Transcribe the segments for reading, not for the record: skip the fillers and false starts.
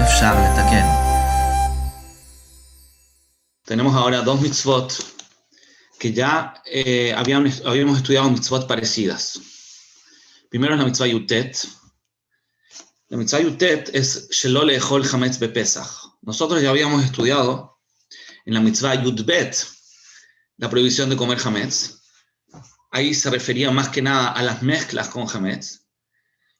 אפשר לתקן. Tenemos ahora dos mitzvot que ya habíamos estudiado mitzvot parecidas. Primero es la mitzvah Yutet. La mitzvah Yutet es Shelo le'echol chametz bepesach. Nosotros ya habíamos estudiado en la mitzvah Yudbet la prohibición de comer chametz. Ahí se refería más que nada a las mezclas con chametz.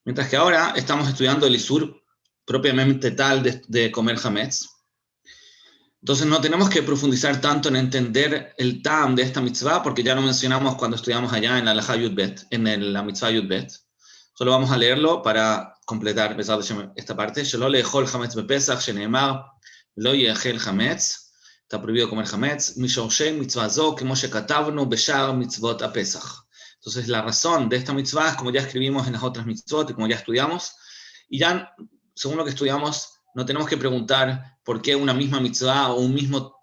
Mientras que ahora estamos estudiando el isur propiamente tal de comer chametz. Entonces no tenemos que profundizar tanto en entender el tam de esta mitzvah, porque ya lo mencionamos cuando estudiamos allá en la halajá Yudbet, en la mitzvah Yudbet. Solo vamos a leerlo para completar esta parte. Shelo le'echol chametz bepesach, sheneemar, lo ye'echel chametz. Está prohibido comer chametz. Mishorshei mitzvah zo, kemo shekatavnu beshar mitzvot apesach. Entonces la razón de esta mitzvah es como ya escribimos en las otras mitzvot y como ya estudiamos. Y ya, según lo que estudiamos, no tenemos que preguntar por qué una misma mitzvah o un mismo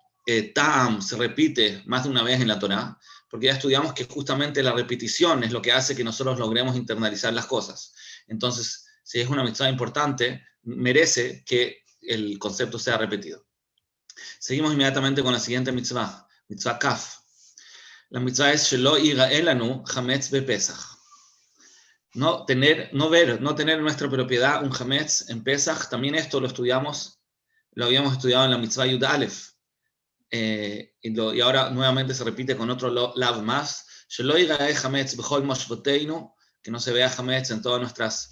ta'am se repite más de una vez en la Torá, porque ya estudiamos que justamente la repetición es lo que hace que nosotros logremos internalizar las cosas. Entonces, si es una mitzvah importante, merece que el concepto sea repetido. Seguimos inmediatamente con la siguiente mitzvah, mitzvah Kaf. La mitzvah es Shelo yira'e lanu chametz bepesach. No tener en nuestra propiedad un chametz en Pesach. También esto lo habíamos estudiado en la mitzvah Yud Aleph. Y ahora nuevamente se repite con otro lav más. Shelo yira'e chametz bechol moshvoteinu, que no se vea chametz en todos nuestros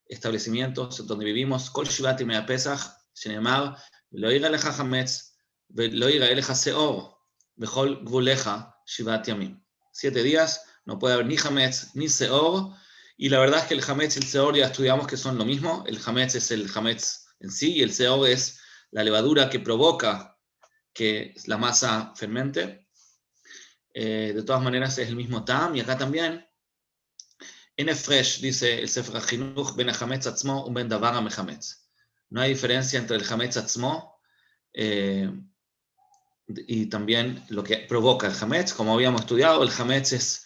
establecimientos donde vivimos. Kol shivat yimei Pesach, sheneemar, lo yira'e lecha chametz, lo yira'e lecha seor, bechol gvulecha shivat yamim. 7 días, no puede haber ni chametz ni seor. Y la verdad es que el chametz y el seor ya estudiamos que son lo mismo. El chametz es el chametz en sí y el seor es la levadura que provoca que la masa fermente. De todas maneras es el mismo tam. Y acá también, en Efresh dice el Sefer HaChinuch, ben hachametz atzmo ben davar hamechametz. No hay diferencia entre el chametz atzmo y también lo que provoca el chametz. Como habíamos estudiado, el chametz es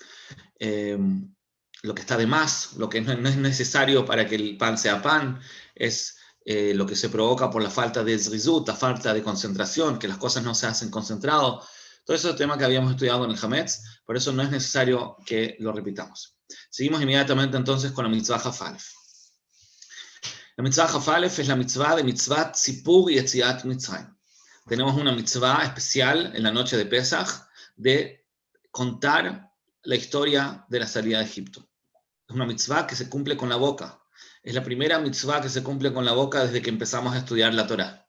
lo que está de más, lo que no es necesario para que el pan sea pan, es lo que se provoca por la falta de zrizut, la falta de concentración, que las cosas no se hacen concentrado. Todo eso es el tema que habíamos estudiado en el chametz, por eso no es necesario que lo repitamos. Seguimos inmediatamente entonces con la mitzvah Hafalef. La mitzvah Hafalef es la mitzvah de mitzvah Tzipur Yetziat Mitzrayim. Tenemos una mitzvah especial en la noche de Pesach de contar la historia de la salida de Egipto. Es una mitzvah que se cumple con la boca. Es la primera mitzvah que se cumple con la boca desde que empezamos a estudiar la Torá.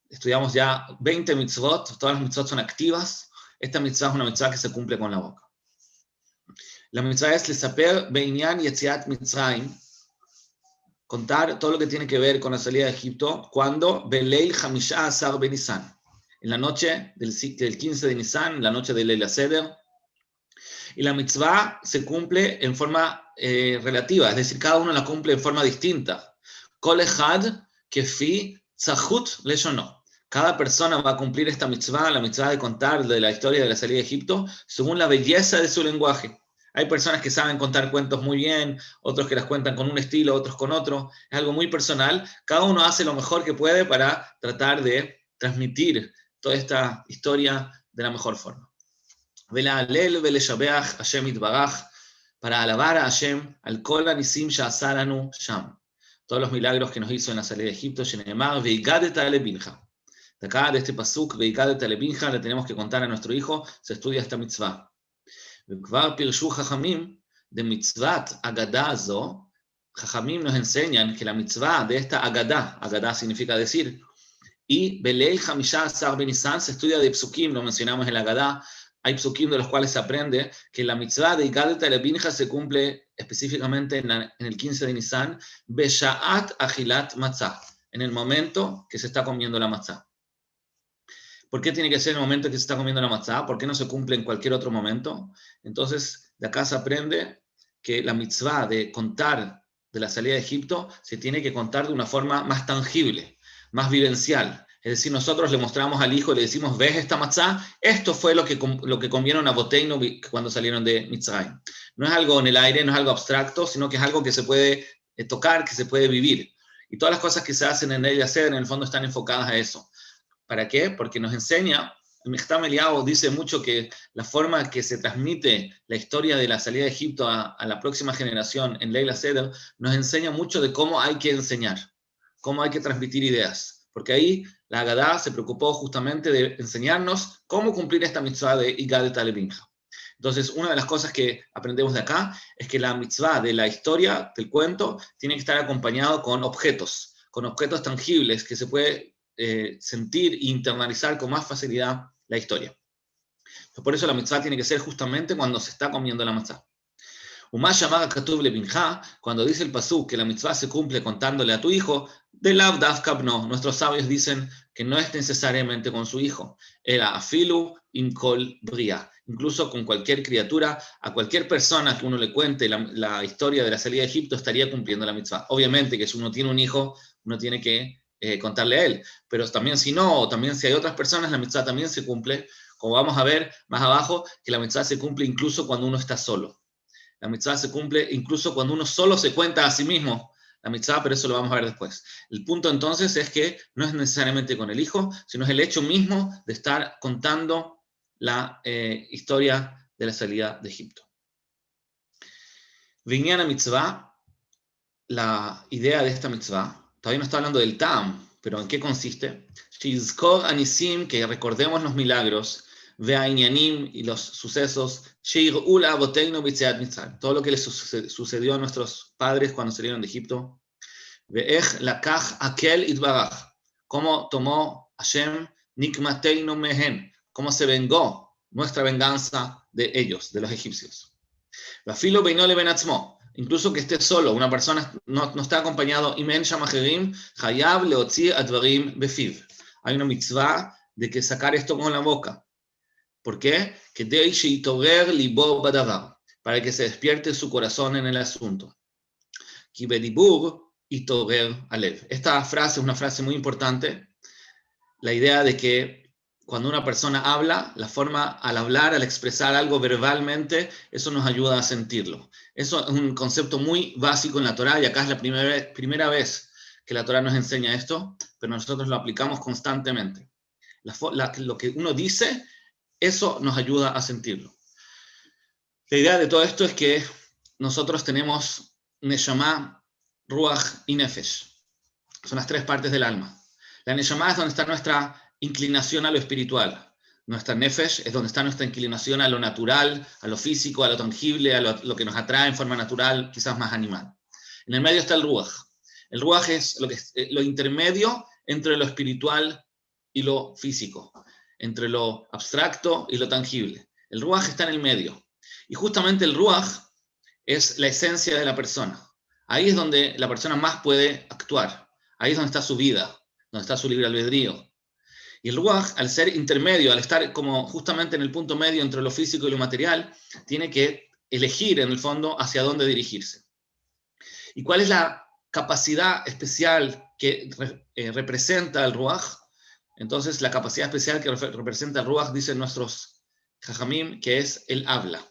Estudiamos ya 20 mitzvot, todas las mitzvot son activas. Esta mitzvah es una mitzvah que se cumple con la boca. La mitzvah es Lesaper Beinyan Yetziat Mitzrayim, contar todo lo que tiene que ver con la salida de Egipto, cuando Beleil Hamisha Asar Benisan, en la noche del 15 de Nisan, la noche de Leil HaSeder. Y la mitzvah se cumple en forma relativa, es decir, cada uno la cumple en forma distinta. Kol echad kefi tzahut leshono. Cada persona va a cumplir esta mitzvah, la mitzvah de contar de la historia de la salida de Egipto, según la belleza de su lenguaje. Hay personas que saben contar cuentos muy bien, otros que las cuentan con un estilo, otros con otro. Es algo muy personal. Cada uno hace lo mejor que puede para tratar de transmitir toda esta historia de la mejor forma. Para alabar a Hashem al kol hanisim she'asa lanu sham, todos los milagros que nos hizo en la salida de Egipto. Sheneemar veigadeta lebincha. De acá, de este pasuk, veigadeta lebincha, le tenemos que contar a nuestro hijo, se estudia esta mitzvah. Vekvar pirshu chachamim de mitzvat agada zo. Chachamim nos enseñan que la mitzvah de esta agada significa decir, y Beleil Hamisha Asar Benisan se estudia de psukim, lo mencionamos en la agada. Hay psukim de los cuales se aprende que la mitzvah de Igadet Alebinja se cumple específicamente en el 15 de Nisan, Besha'at Achilat Matzah, en el momento que se está comiendo la matzah. ¿Por qué tiene que ser en el momento que se está comiendo la matzah? ¿Por qué no se cumple en cualquier otro momento? Entonces, de acá se aprende que la mitzvah de contar de la salida de Egipto se tiene que contar de una forma más tangible, más vivencial. Es decir, nosotros le mostramos al hijo, le decimos, ¿ves esta matzá? Esto fue lo que comieron a Boteinu cuando salieron de Mitzrayim. No es algo en el aire, no es algo abstracto, sino que es algo que se puede tocar, que se puede vivir. Y todas las cosas que se hacen en Leil Seder, en el fondo, están enfocadas a eso. ¿Para qué? Porque nos enseña, el Mechtam Eliyahu dice mucho que la forma que se transmite la historia de la salida de Egipto a la próxima generación en Leil Seder nos enseña mucho de cómo hay que enseñar, cómo hay que transmitir ideas. Porque ahí la Agadá se preocupó justamente de enseñarnos cómo cumplir esta mitzvah de Igad Talebinja. Entonces, una de las cosas que aprendemos de acá es que la mitzvah de la historia, del cuento, tiene que estar acompañado con objetos tangibles que se puede sentir e internalizar con más facilidad la historia. Por eso la mitzvah tiene que ser justamente cuando se está comiendo la matzá. Umá llamada Katuv Lebinja, cuando dice el pasuk que la mitzvah se cumple contándole a tu hijo, de Lav Dafkab no. Nuestros sabios dicen que no es necesariamente con su hijo. Era afilu inkol bria. Incluso con cualquier criatura, a cualquier persona que uno le cuente la historia de la salida de Egipto, estaría cumpliendo la mitzvah. Obviamente que si uno tiene un hijo, uno tiene que contarle a él. Pero también si no, o también si hay otras personas, la mitzvah también se cumple. Como vamos a ver más abajo, que la mitzvah se cumple incluso cuando uno está solo. La mitzvah se cumple incluso cuando uno solo se cuenta a sí mismo la mitzvah, pero eso lo vamos a ver después. El punto entonces es que no es necesariamente con el hijo, sino es el hecho mismo de estar contando la historia de la salida de Egipto. Viñana mitzvah, la idea de esta mitzvah, todavía no está hablando del Tam, pero ¿en qué consiste? Shizkor anisim, que recordemos los milagros, Ve'ainyanim y los sucesos, Sheir'ula Aboteinu B'Tziat Mitzrayim, todo lo que les sucedió a nuestros padres cuando salieron de Egipto. Ve'ech lakach akel itbarach, cómo tomó Hashem nikmateinu mehen, cómo se vengó nuestra venganza de ellos, de los egipcios. Ve'afilo beino leben atzmo, incluso que esté solo, una persona no está acompañado, imen shamacherim hayav leotzi advarim befiv. Hay una mitzvah de que sacar esto con la boca. ¿Por qué? Para que se despierte su corazón en el asunto. Esta frase es una frase muy importante. La idea de que cuando una persona habla, la forma al hablar, al expresar algo verbalmente, eso nos ayuda a sentirlo. Eso es un concepto muy básico en la Torá, y acá es la primera vez que la Torá nos enseña esto, pero nosotros lo aplicamos constantemente. Lo que uno dice, eso nos ayuda a sentirlo. La idea de todo esto es que nosotros tenemos Neshama, Ruach y Nefesh. Son las tres partes del alma. La Neshama es donde está nuestra inclinación a lo espiritual. Nuestra Nefesh es donde está nuestra inclinación a lo natural, a lo físico, a lo tangible, a lo que nos atrae en forma natural, quizás más animal. En el medio está el Ruach. El Ruach es lo intermedio entre lo espiritual y lo físico, entre lo abstracto y lo tangible. El Ruach está en el medio. Y justamente el Ruach es la esencia de la persona. Ahí es donde la persona más puede actuar. Ahí es donde está su vida, donde está su libre albedrío. Y el Ruach, al ser intermedio, al estar como justamente en el punto medio entre lo físico y lo material, tiene que elegir en el fondo hacia dónde dirigirse. ¿Y cuál es la capacidad especial que representa el Ruach? Entonces, la capacidad especial que representa el Ruach, dicen nuestros Jajamim, que es el habla.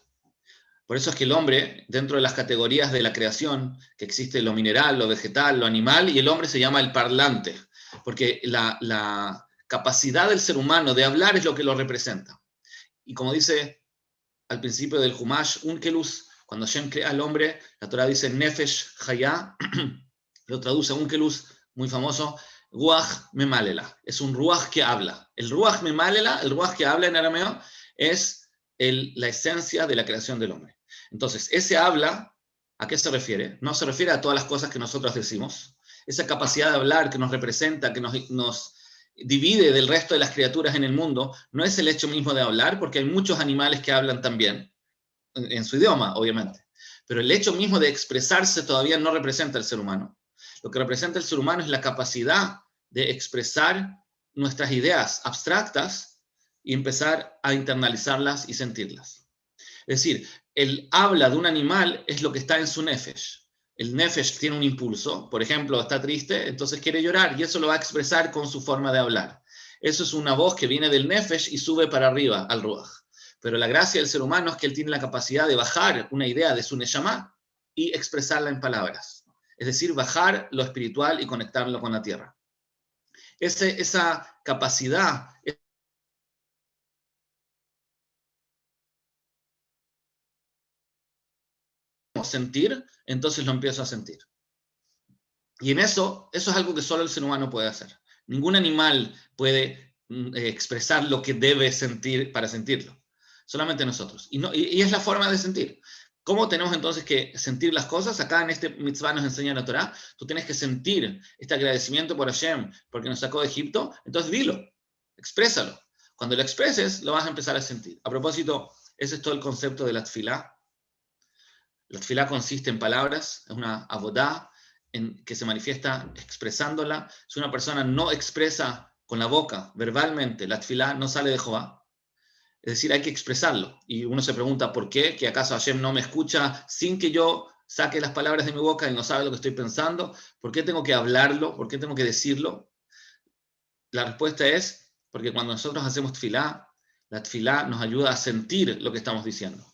Por eso es que el hombre, dentro de las categorías de la creación, que existe lo mineral, lo vegetal, lo animal, y el hombre se llama el parlante, porque la capacidad del ser humano de hablar es lo que lo representa. Y como dice al principio del Humash, Unkelus, cuando Hashem crea al hombre, la Torah dice Nefesh Hayá, lo traduce Unkelus, muy famoso, Ruach Memalela, es un Ruach que habla. El Ruach Memalela, el Ruach que habla en arameo, es la esencia de la creación del hombre. Entonces, ese habla, ¿a qué se refiere? No se refiere a todas las cosas que nosotros decimos. Esa capacidad de hablar que nos representa, que nos divide del resto de las criaturas en el mundo, no es el hecho mismo de hablar, porque hay muchos animales que hablan también, en su idioma, obviamente. Pero el hecho mismo de expresarse todavía no representa al ser humano. Lo que representa el ser humano es la capacidad de expresar nuestras ideas abstractas y empezar a internalizarlas y sentirlas. Es decir, el habla de un animal es lo que está en su nefesh. El nefesh tiene un impulso, por ejemplo, está triste, entonces quiere llorar, y eso lo va a expresar con su forma de hablar. Eso es una voz que viene del nefesh y sube para arriba al ruach. Pero la gracia del ser humano es que él tiene la capacidad de bajar una idea de su neshama y expresarla en palabras. es decir, bajar lo espiritual y conectarlo con la tierra. Esa capacidad es sentir, entonces lo empiezo a sentir. Y en eso es algo que solo el ser humano puede hacer. Ningún animal puede expresar lo que debe sentir para sentirlo. Solamente nosotros. Y es la forma de sentir. ¿Cómo tenemos entonces que sentir las cosas? Acá en este mitzvah nos enseña la Torá, tú tienes que sentir este agradecimiento por Hashem, porque nos sacó de Egipto, entonces dilo, exprésalo. Cuando lo expreses, lo vas a empezar a sentir. A propósito, ese es todo el concepto de la tefilá. La tefilá consiste en palabras, es una avodá que se manifiesta expresándola. Si una persona no expresa con la boca, verbalmente, la tefilá no sale de Jehová. Es decir, hay que expresarlo. Y uno se pregunta, ¿por qué? ¿Que acaso Hashem no me escucha sin que yo saque las palabras de mi boca y no sabe lo que estoy pensando? ¿Por qué tengo que hablarlo? ¿Por qué tengo que decirlo? La respuesta es porque cuando nosotros hacemos tefilá, la tefilá nos ayuda a sentir lo que estamos diciendo.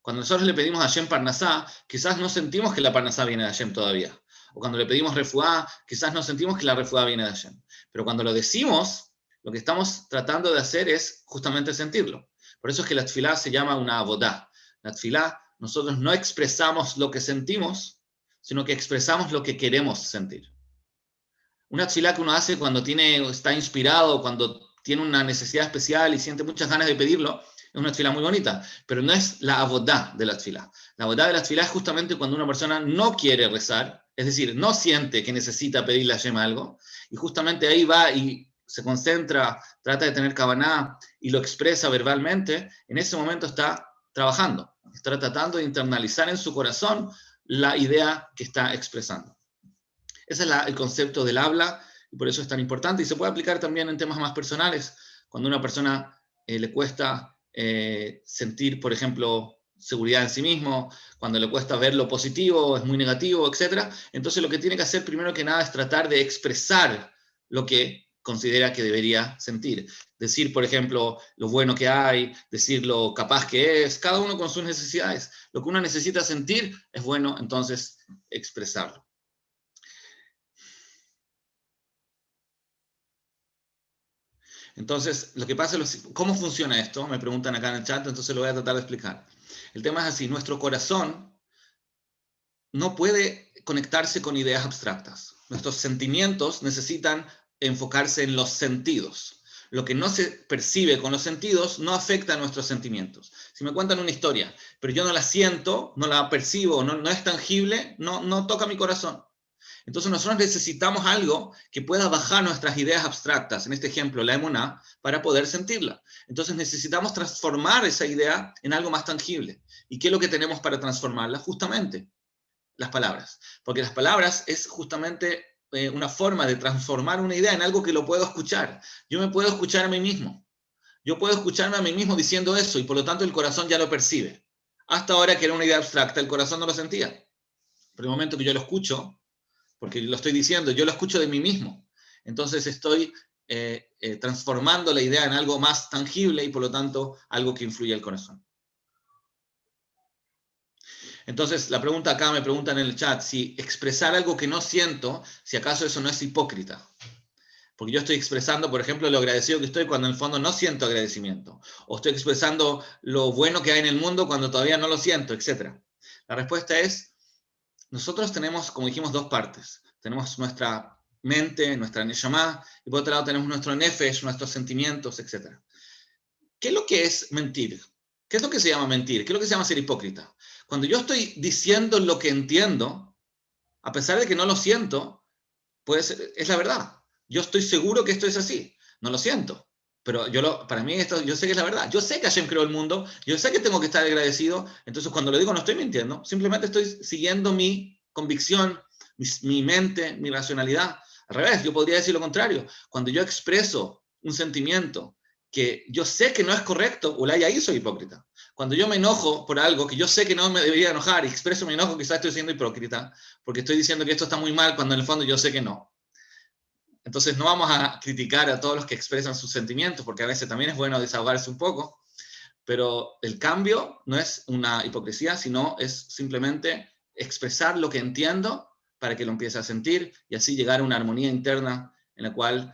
Cuando nosotros le pedimos a Hashem Parnasá, quizás no sentimos que la Parnasá viene de Hashem todavía. O cuando le pedimos refuá, quizás no sentimos que la refuá viene de Hashem. Pero cuando lo decimos, lo que estamos tratando de hacer es justamente sentirlo. Por eso es que la tefilá se llama una avodá. La tefilá, nosotros no expresamos lo que sentimos, sino que expresamos lo que queremos sentir. Una tefilá que uno hace cuando está inspirado, cuando tiene una necesidad especial y siente muchas ganas de pedirlo, es una tefilá muy bonita, pero no es la avodá de la tefilá. La avodá de la tefilá es justamente cuando una persona no quiere rezar, es decir, no siente que necesita pedirle a Hashem algo, y justamente ahí va y se concentra, trata de tener kavaná y lo expresa verbalmente, en ese momento está trabajando, está tratando de internalizar en su corazón la idea que está expresando. Ese es el concepto del habla, y por eso es tan importante, y se puede aplicar también en temas más personales, cuando a una persona le cuesta sentir, por ejemplo, seguridad en sí mismo, cuando le cuesta ver lo positivo, es muy negativo, etc. Entonces lo que tiene que hacer primero que nada es tratar de expresar lo que considera que debería sentir. Decir, por ejemplo, lo bueno que hay, decir lo capaz que es, cada uno con sus necesidades. Lo que uno necesita sentir es bueno, entonces expresarlo. Entonces, lo que pasa es, ¿cómo funciona esto? Me preguntan acá en el chat, entonces lo voy a tratar de explicar. El tema es así, nuestro corazón no puede conectarse con ideas abstractas. Nuestros sentimientos necesitan enfocarse en los sentidos. Lo que no se percibe con los sentidos no afecta a nuestros sentimientos. Si me cuentan una historia, pero yo no la siento, no la percibo, no es tangible, no toca mi corazón. Entonces nosotros necesitamos algo que pueda bajar nuestras ideas abstractas, en este ejemplo la emuná, para poder sentirla. Entonces necesitamos transformar esa idea en algo más tangible. ¿Y qué es lo que tenemos para transformarla? Justamente las palabras. Porque las palabras es justamente una forma de transformar una idea en algo que lo puedo escuchar. Yo me puedo escuchar a mí mismo. Yo puedo escucharme a mí mismo diciendo eso y por lo tanto el corazón ya lo percibe. Hasta ahora que era una idea abstracta, el corazón no lo sentía. Pero el momento que yo lo escucho, porque lo estoy diciendo, yo lo escucho de mí mismo. Entonces estoy transformando la idea en algo más tangible y por lo tanto algo que influye al corazón. Entonces la pregunta acá, me preguntan en el chat, si expresar algo que no siento, si acaso eso no es hipócrita. Porque yo estoy expresando, por ejemplo, lo agradecido que estoy cuando en el fondo no siento agradecimiento. O estoy expresando lo bueno que hay en el mundo cuando todavía no lo siento, etc. La respuesta es, nosotros tenemos, como dijimos, dos partes. Tenemos nuestra mente, nuestra neshama, y por otro lado tenemos nuestro nefesh, nuestros sentimientos, etc. ¿Qué es lo que es mentir? ¿Qué es lo que se llama mentir? ¿Qué es lo que se llama ser hipócrita? Cuando yo estoy diciendo lo que entiendo, a pesar de que no lo siento, pues es la verdad. Yo estoy seguro que esto es así. No lo siento. Pero para mí yo sé que es la verdad. Yo sé que Hashem creó el mundo. Yo sé que tengo que estar agradecido. Entonces cuando lo digo no estoy mintiendo. Simplemente estoy siguiendo mi convicción, mi mente, mi racionalidad. Al revés, yo podría decir lo contrario. Cuando yo expreso un sentimiento que yo sé que no es correcto, ahí soy hipócrita. Cuando yo me enojo por algo que yo sé que no me debería enojar y expreso mi enojo, quizás estoy siendo hipócrita, porque estoy diciendo que esto está muy mal cuando en el fondo yo sé que no. Entonces no vamos a criticar a todos los que expresan sus sentimientos, porque a veces también es bueno desahogarse un poco, pero el cambio no es una hipocresía, sino es simplemente expresar lo que entiendo para que lo empiece a sentir y así llegar a una armonía interna en la cual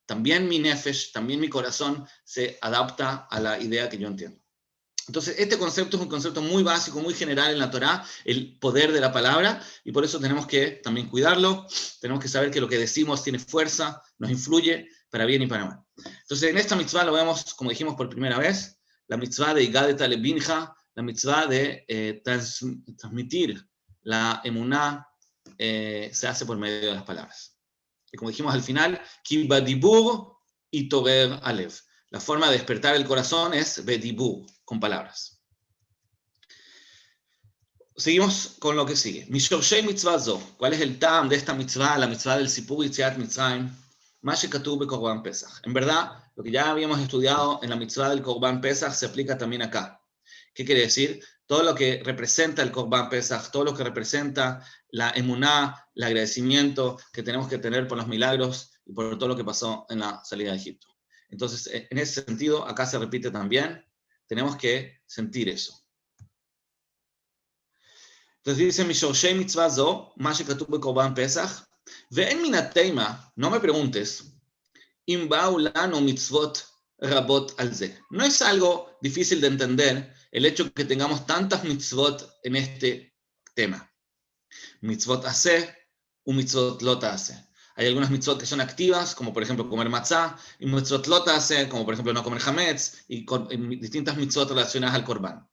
también mi nefesh, también mi corazón se adapta a la idea que yo entiendo. Entonces, este concepto es un concepto muy básico, muy general en la Torá, el poder de la palabra, y por eso tenemos que también cuidarlo, tenemos que saber que lo que decimos tiene fuerza, nos influye para bien y para mal. Entonces, en esta mitzvah lo vemos, como dijimos por primera vez, la mitzvah de Igadet Lebinja, la mitzvah de transmitir la emuná, se hace por medio de las palabras. Y como dijimos al final, Ki badibur y tober alev. La forma de despertar el corazón es bedibur, con palabras. Seguimos con lo que sigue. Mishorshei mitzvah zo. ¿Cuál es el tam de esta mitzvah, la mitzvah del Sipur Yetziat Mitzrayim? Ma shekatuv bekorban Pesach. En verdad, lo que ya habíamos estudiado en la mitzvah del Korban Pesach se aplica también acá. ¿Qué quiere decir? Todo lo que representa el Korban Pesach, todo lo que representa la emuná, el agradecimiento que tenemos que tener por los milagros y por todo lo que pasó en la salida de Egipto. Entonces, en ese sentido, acá se repite también, tenemos que sentir eso. Entonces dice, Mishorshei mitzvah zo, ma shekatuv bekorban Pesach, ve'en min hateima, no me preguntes, im ba'u lanu mitzvot rabot al ze. No es algo difícil de entender el hecho que tengamos tantas mitzvot en este tema. Mitzvot aseh, u mitzvot lo ta'aseh. Hay algunas mitzvot que son activas, como por ejemplo comer matzah, y mitzvot lo ta'aseh, como por ejemplo no comer hametz, y distintas mitzvot relacionadas al korban.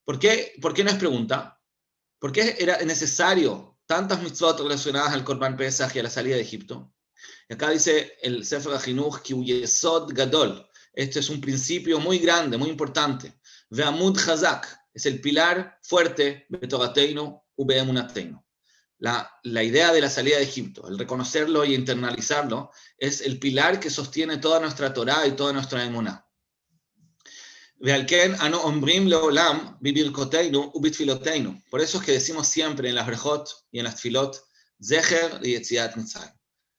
¿Por qué no es pregunta? ¿Por qué era necesario tantas mitzvot relacionadas al Korban Pesach y a la salida de Egipto? Y acá dice el Sefer HaChinuch, ki hu yesod gadol. Este es un principio muy grande, muy importante. Ve'amud chazak, es el pilar fuerte, betorateinu u be'emunateinu. La idea de la salida de Egipto, el reconocerlo y internalizarlo, es el pilar que sostiene toda nuestra Torá y toda nuestra emuná. Por eso es que decimos siempre en las brejot y en las tfilot, Zecher y Yetziat Mitzrayim.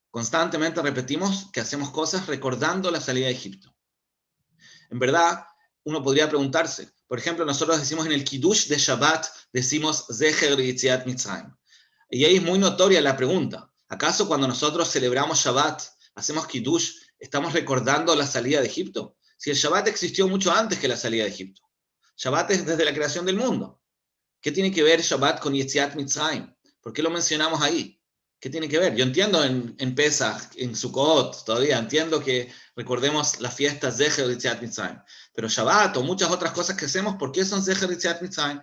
Constantemente repetimos que hacemos cosas recordando la salida de Egipto. En verdad, uno podría preguntarse, por ejemplo, nosotros decimos en el Kiddush de Shabbat, decimos Zecher y Yetziat Mitzrayim. Y ahí es muy notoria la pregunta. ¿Acaso cuando nosotros celebramos Shabbat, hacemos Kiddush, estamos recordando la salida de Egipto? Si el Shabbat existió mucho antes que la salida de Egipto. Shabbat es desde la creación del mundo. ¿Qué tiene que ver Shabbat con Yetziat Mitzrayim? ¿Por qué lo mencionamos ahí? ¿Qué tiene que ver? Yo entiendo en Pesach, en Sukkot, todavía entiendo que recordemos las fiestas Zecher y Yetziat Mitzrayim. Pero Shabbat o muchas otras cosas que hacemos, ¿por qué son Zecher y Yetziat Mitzrayim?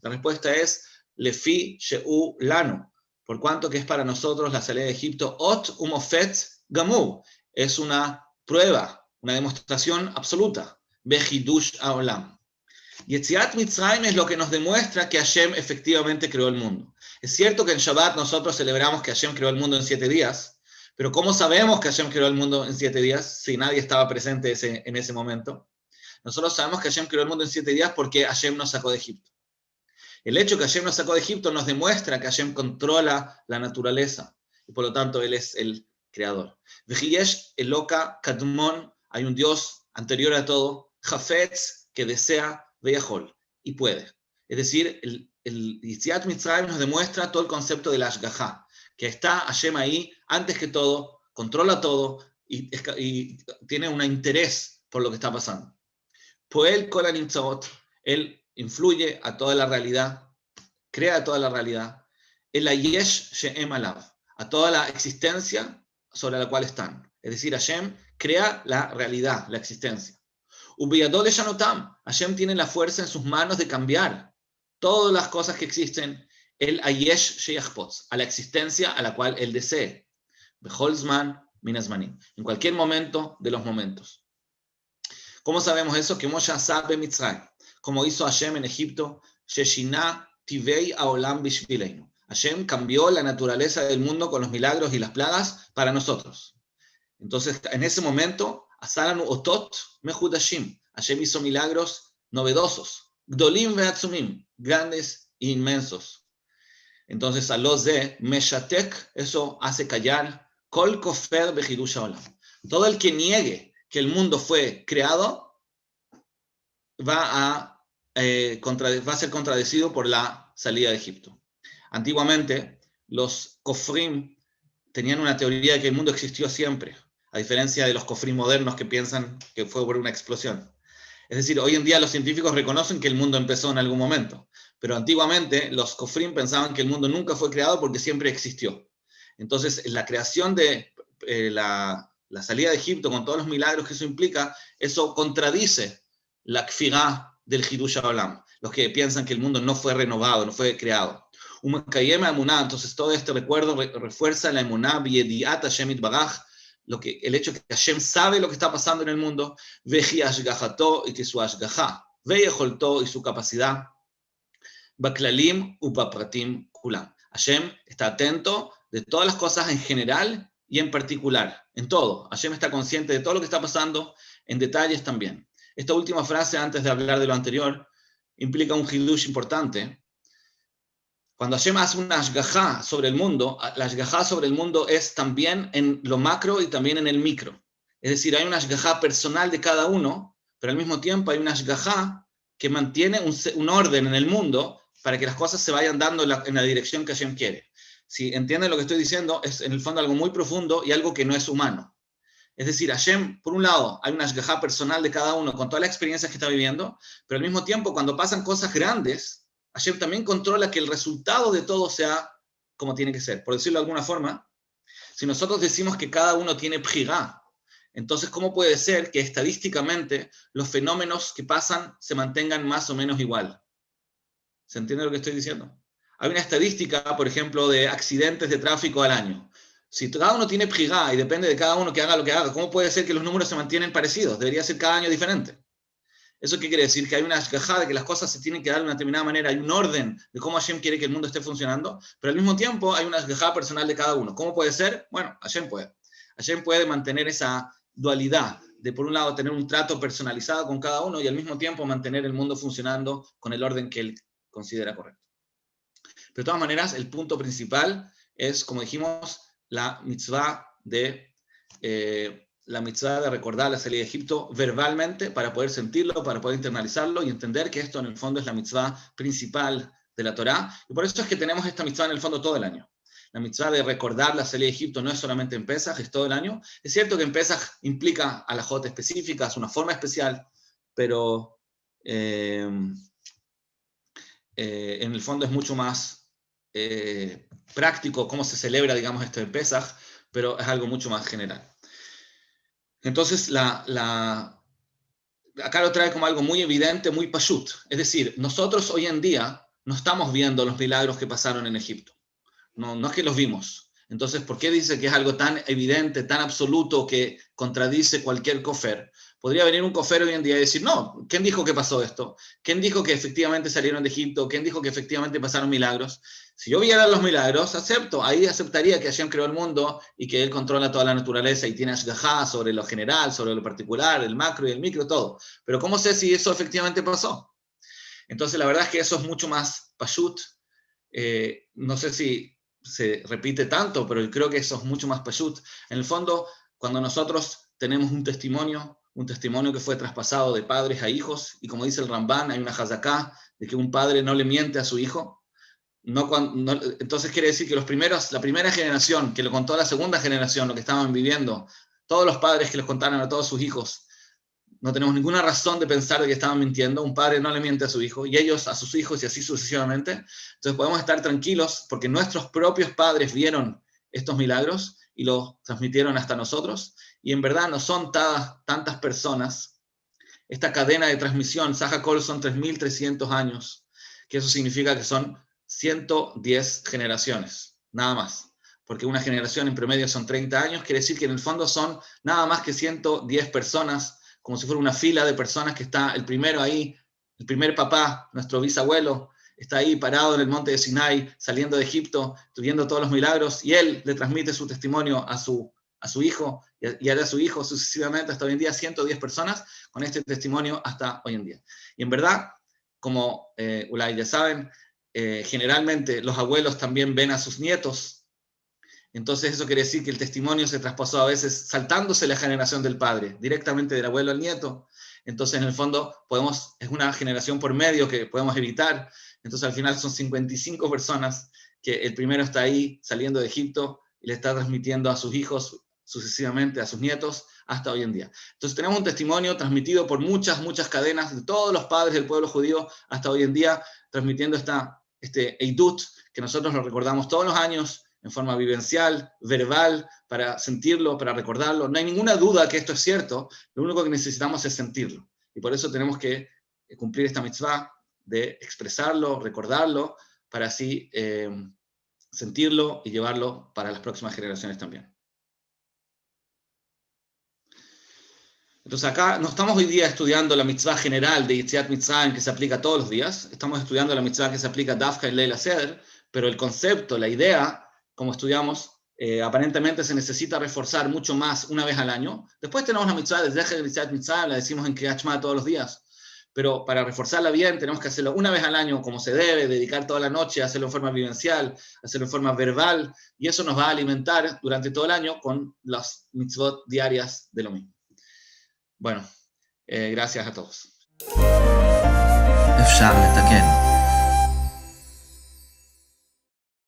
La respuesta es Lefi She'u Lanu. Por cuanto que es para nosotros la salida de Egipto, Ot Umofet Gamur. Es una prueba, una demostración absoluta. Behidush Haolam. Yetziat Mitzrayim es lo que nos demuestra que Hashem efectivamente creó el mundo. Es cierto que en Shabbat nosotros celebramos que Hashem creó el mundo en 7 días, pero ¿cómo sabemos que Hashem creó el mundo en 7 días si nadie estaba presente en ese momento? Nosotros sabemos que Hashem creó el mundo en 7 días porque Hashem nos sacó de Egipto. El hecho que Hashem nos sacó de Egipto nos demuestra que Hashem controla la naturaleza y por lo tanto Él es el creador. Vejiyesh Eloka Kadmon, hay un Dios anterior a todo, Jafetz, que desea Veyahol, y puede. Es decir, el Yetziat Mitzrayim nos demuestra todo el concepto de la Ashgaha, que está Hashem ahí antes que todo, controla todo y tiene un interés por lo que está pasando. Poel Kol HaNimtzaot, Él influye a toda la realidad, crea toda la realidad, El Hayesh She'em Alav, a toda la existencia sobre la cual están. Es decir, Hashem crea la realidad, la existencia. Ubiyadol Shanotam, Hashem tiene la fuerza en sus manos de cambiar todas las cosas que existen, el Hayesh Sheyachpotz, a la existencia a la cual Él desee. Bechol Zman Min Hazmanim, en cualquier momento de los momentos. ¿Cómo sabemos eso? Que Moshe sabe Mitzrayim, como hizo Hashem en Egipto, Sheshina Tivei Haolam Bishvileinu. Hashem cambió la naturaleza del mundo con los milagros y las plagas para nosotros. Entonces, en ese momento, Asaranu Otot Mehudashim. Hashem hizo milagros novedosos. Gdolim ve'atzumim, grandes e inmensos. Entonces, a los de Meshatek, eso hace callar. Kol kofer behidush haolam. Todo el que niegue que el mundo fue creado va a ser contradecido por la salida de Egipto. Antiguamente, los kofrim tenían una teoría de que el mundo existió siempre, a diferencia de los kofrim modernos que piensan que fue por una explosión. Es decir, hoy en día los científicos reconocen que el mundo empezó en algún momento, pero antiguamente los kofrim pensaban que el mundo nunca fue creado porque siempre existió. Entonces, la creación de la salida de Egipto, con todos los milagros que eso implica, eso contradice la kfirá del Hidush HaOlam, los que piensan que el mundo no fue renovado, no fue creado. Entonces todo este recuerdo refuerza la emuná b'yediat Hashem itbaraj, el hecho que Hashem sabe lo que está pasando en el mundo, veji ashgahato, y que su ashgaha, veyecholto, y su capacidad, baklalim upapratim kulam. Hashem está atento de todas las cosas en general y en particular, en todo. Hashem está consciente de todo lo que está pasando, en detalles también. Esta última frase, antes de hablar de lo anterior, implica un hidush importante. Cuando Hashem hace una ashgahá sobre el mundo, la ashgahá sobre el mundo es también en lo macro y también en el micro. Es decir, hay una ashgahá personal de cada uno, pero al mismo tiempo hay una ashgahá que mantiene un orden en el mundo para que las cosas se vayan dando en la dirección que Hashem quiere. Si entienden lo que estoy diciendo, es en el fondo algo muy profundo y algo que no es humano. Es decir, Hashem, por un lado, hay una ashgahá personal de cada uno con todas las experiencias que está viviendo, pero al mismo tiempo, cuando pasan cosas grandes, Hashem también controla que el resultado de todo sea como tiene que ser. Por decirlo de alguna forma, si nosotros decimos que cada uno tiene bjirá, entonces, ¿cómo puede ser que estadísticamente los fenómenos que pasan se mantengan más o menos igual? ¿Se entiende lo que estoy diciendo? Hay una estadística, por ejemplo, de accidentes de tráfico al año. Si cada uno tiene bjirá y depende de cada uno que haga lo que haga, ¿cómo puede ser que los números se mantienen parecidos? Debería ser cada año diferente. ¿Eso qué quiere decir? Que hay una ashgahá de que las cosas se tienen que dar de una determinada manera, hay un orden de cómo Hashem quiere que el mundo esté funcionando, pero al mismo tiempo hay una ashgahá personal de cada uno. ¿Cómo puede ser? Bueno, Hashem puede. Hashem puede mantener esa dualidad de, por un lado, tener un trato personalizado con cada uno y al mismo tiempo mantener el mundo funcionando con el orden que él considera correcto. Pero de todas maneras, el punto principal es, como dijimos, la mitzvah de recordar la salida de Egipto verbalmente para poder sentirlo, para poder internalizarlo y entender que esto en el fondo es la mitzvah principal de la Torá. Y por eso es que tenemos esta mitzvah en el fondo todo el año. La mitzvah de recordar la salida de Egipto no es solamente en Pesaj, es todo el año. Es cierto que en Pesaj implica alajot específicas, una forma especial, pero en el fondo es mucho más práctico cómo se celebra, digamos, esto en Pesaj, pero es algo mucho más general. Entonces, acá lo trae como algo muy evidente, muy pashut. Es decir, nosotros hoy en día no estamos viendo los milagros que pasaron en Egipto. No es que los vimos. Entonces, ¿por qué dice que es algo tan evidente, tan absoluto, que contradice cualquier kofer? Podría venir un kofer hoy en día y decir, no, ¿quién dijo que pasó esto? ¿Quién dijo que efectivamente salieron de Egipto? ¿Quién dijo que efectivamente pasaron milagros? Si yo viera los milagros, ahí aceptaría que Hashem creó el mundo y que Él controla toda la naturaleza y tiene ashgahá sobre lo general, sobre lo particular, el macro y el micro, todo. Pero ¿cómo sé si eso efectivamente pasó? Entonces, la verdad es que eso es mucho más pashut. No sé si se repite tanto, pero creo que eso es mucho más pashut. En el fondo, cuando nosotros tenemos un testimonio que fue traspasado de padres a hijos, y como dice el Ramban, hay una hazaká de que un padre no le miente a su hijo. Entonces quiere decir que la primera generación que lo contó a la segunda generación, lo que estaban viviendo, todos los padres que les contaron a todos sus hijos, no tenemos ninguna razón de pensar de que estaban mintiendo. Un padre no le miente a su hijo, y ellos a sus hijos, y así sucesivamente. Entonces podemos estar tranquilos porque nuestros propios padres vieron estos milagros y los transmitieron hasta nosotros, y en verdad no son tantas personas. Esta cadena de transmisión, Saja Kol, son 3.300 años, que eso significa que son 110 generaciones, nada más. Porque una generación en promedio son 30 años, quiere decir que en el fondo son nada más que 110 personas, como si fuera una fila de personas que está el primero ahí, el primer papá, nuestro bisabuelo, está ahí parado en el monte de Sinai, saliendo de Egipto, viendo todos los milagros, y él le transmite su testimonio a su hijo, y a su hijo sucesivamente, hasta hoy en día, 110 personas con este testimonio hasta hoy en día. Y en verdad, como Ulay ya saben, generalmente los abuelos también ven a sus nietos. Entonces eso quiere decir que el testimonio se traspasó a veces saltándose la generación del padre, directamente del abuelo al nieto. Entonces en el fondo es una generación por medio que podemos evitar. Entonces al final son 55 personas que el primero está ahí saliendo de Egipto y le está transmitiendo a sus hijos sucesivamente, a sus nietos, hasta hoy en día. Entonces tenemos un testimonio transmitido por muchas cadenas de todos los padres del pueblo judío hasta hoy en día, transmitiendo este Eidut, que nosotros lo recordamos todos los años en forma vivencial, verbal, para sentirlo, para recordarlo. No hay ninguna duda que esto es cierto, lo único que necesitamos es sentirlo. Y por eso tenemos que cumplir esta mitzvah de expresarlo, recordarlo, para así sentirlo y llevarlo para las próximas generaciones también. Entonces acá no estamos hoy día estudiando la mitzvah general de Yetziat Mitzrayim que se aplica todos los días, estamos estudiando la mitzvah que se aplica Dafka y Leila Seder, pero el concepto, la idea, como estudiamos, aparentemente se necesita reforzar mucho más una vez al año. Después tenemos la mitzvah de Zecher Yetziat Mitzrayim, la decimos en Kriyat Shema todos los días, pero para reforzarla bien tenemos que hacerlo una vez al año como se debe, dedicar toda la noche, hacerlo en forma vivencial, hacerlo en forma verbal, y eso nos va a alimentar durante todo el año con las mitzvot diarias de lo mismo. Bueno, gracias a todos. אפשר לתקן.